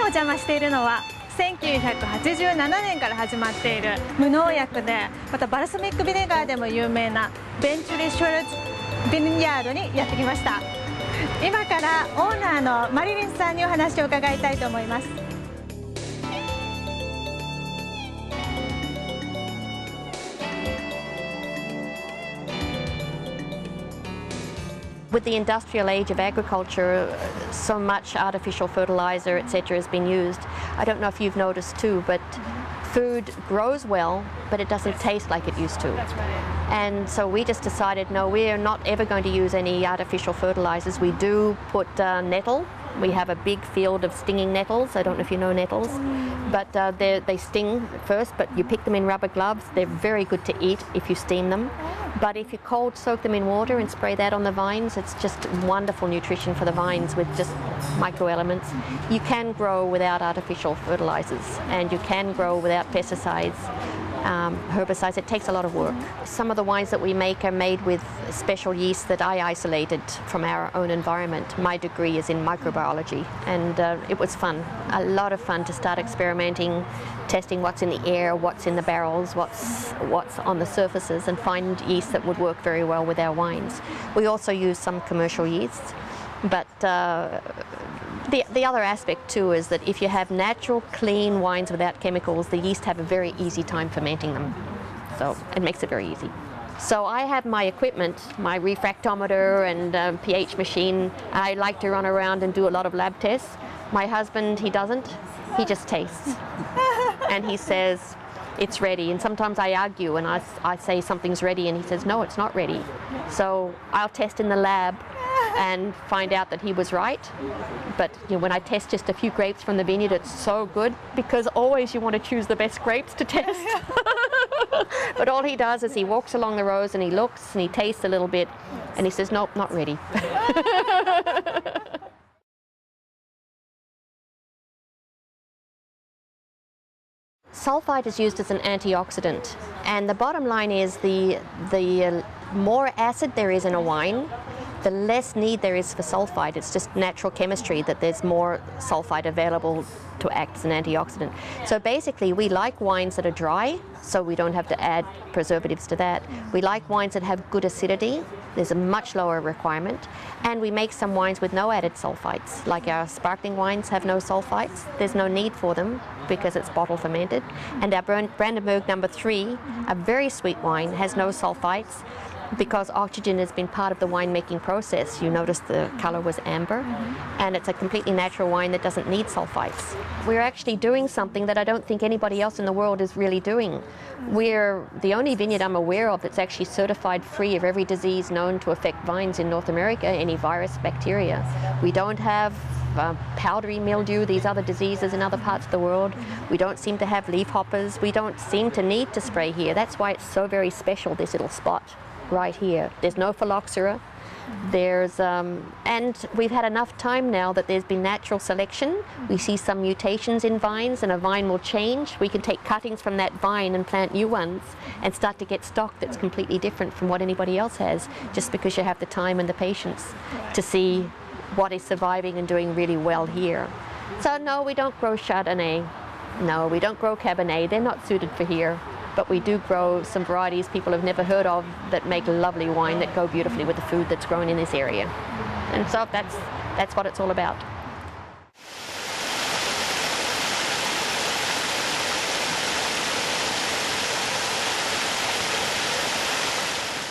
邪魔しているのは1987年から始まっている無農薬でまたバルサミックビネガーでも有名なベンチュリシュルズビニヤードにやってきました。今からオーナーのマリリンさんにお話を伺いたいと思います。With the industrial age of agriculture, so much artificial fertilizer, etc. has been used. I don't know if you've noticed too, but food grows well, but it doesn't taste like it used to. That's right. And so we just decided, no, we are not ever going to use any artificial fertilizers. We do put nettle. We have a big field of stinging nettles. I don't know if you know nettles, but they sting first, but you pick them in rubber gloves. They're very good to eat if you steam them. But if you cold soak them in water and spray that on the vines, it's just wonderful nutrition for the vines with just microelements. You can grow without artificial fertilizers, and you can grow without pesticides, herbicides. It takes a lot of work. Some of the wines that we make are made with special yeasts that I isolated from our own environment. My degree is in microbiology, and it was fun, a lot of fun to start experimenting, testing what's in the air, what's in the barrels, what's on the surfaces, and find yeast that would work very well with our wines. We also use some commercial yeasts, but the other aspect too is that if you have natural, clean wines without chemicals, the yeast have a very easy time fermenting them. So it makes it very easy. So I have my equipment, my refractometer and pH machine. I like to run around and do a lot of lab tests. My husband, he doesn't. He just tastes. And he says, it's ready. And sometimes I argue and I say something's ready and he says, no, it's not ready. So I'll test in the lab and find out that he was right. But you know, when I test just a few grapes from the vineyard, it's so good because always you want to choose the best grapes to test. But all he does is he walks along the rows and he looks and he tastes a little bit and he says, nope, not ready. Sulfite is used as an antioxidant, and the bottom line is the more acid there is in a wine, the less need there is for sulfite. It's just natural chemistry that there's more sulfite available to act as an antioxidant. So basically we like wines that are dry, so we don't have to add preservatives to that. We like wines that have good acidity. There's a much lower requirement. And we make some wines with no added sulfites. Like our sparkling wines have no sulfites. There's no need for them because it's bottle fermented. And our Brandenburg No. 3, a very sweet wine, has no sulfites because oxygen has been part of the winemaking process. You notice the color was amber, and it's a completely natural wine that doesn't need sulfites. We're actually doing something that I don't think anybody else in the world is really doing. We're the only vineyard I'm aware of that's actually certified free of every disease known to affect vines in North America, any virus, bacteria. We don't have powdery mildew, these other diseases in other parts of the world. We don't seem to have leaf hoppers. We don't seem to need to spray here. That's why it's so very special, this little spot right here. There's no phylloxera. There's and we've had enough time now that there's been natural selection. We see some mutations in vines and a vine will change. We can take cuttings from that vine and plant new ones and start to get stock that's completely different from what anybody else has, just because you have the time and the patience to see what is surviving and doing really well here. So no, we don't grow Chardonnay. No, we don't grow Cabernet. They're not suited for here. But we do grow some varieties people have never heard of that make lovely wine that go beautifully with the food that's grown in this area. And so that's what it's all about.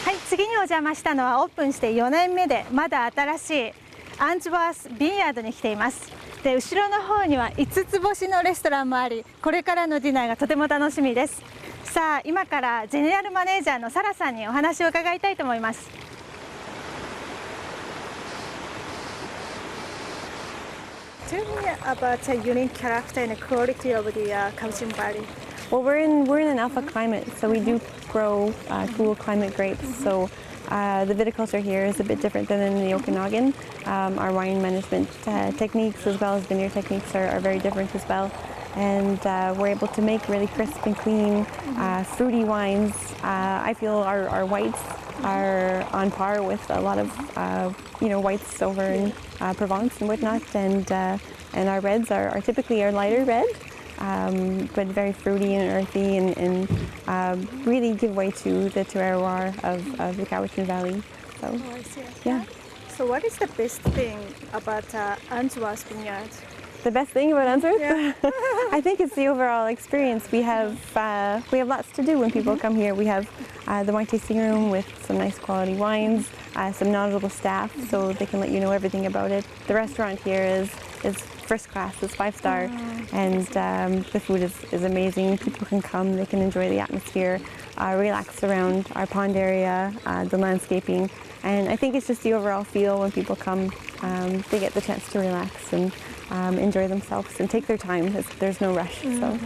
はい、次にお邪魔したのはオープンして4年目でまだ新しいアンジュバースビンヤードに来ています。で、後ろの方には5つ星のレストランもあり、これからのディナーがとても楽しみです。さあ、今からゼネラルマネージャーのサラさんにお話を伺いたいと思います。Tell me about the unique character and quality of the Cowichan Valley. Well, we're in an alpha climate, so we do grow cool climate grapes. So the viticulture here is a bit different than in the Okanagan. Our wine management techniques as well as vineyard techniques are very different as well. and we're able to make really crisp and clean, fruity wines. I feel our whites are on par with a lot of whites over in Provence and whatnot, and our reds are typically our lighter red, but very fruity and earthy, and really give way to the terroir of the Cowichan Valley. So, Oh, I see. yeah. So what is the best thing about Antwerp's vineyard? The best thing about Antwerp? Yeah. I think it's the overall experience. We have lots to do when people come here. We have the wine tasting room with some nice quality wines, some knowledgeable staff, so they can let you know everything about it. The restaurant here is first class, it's 5-star, and the food is amazing. People can come, they can enjoy the atmosphere, relax around our pond area, the landscaping, and I think it's just the overall feel when people come. They get the chance to relax and enjoy themselves and take their time. There's no rush. So.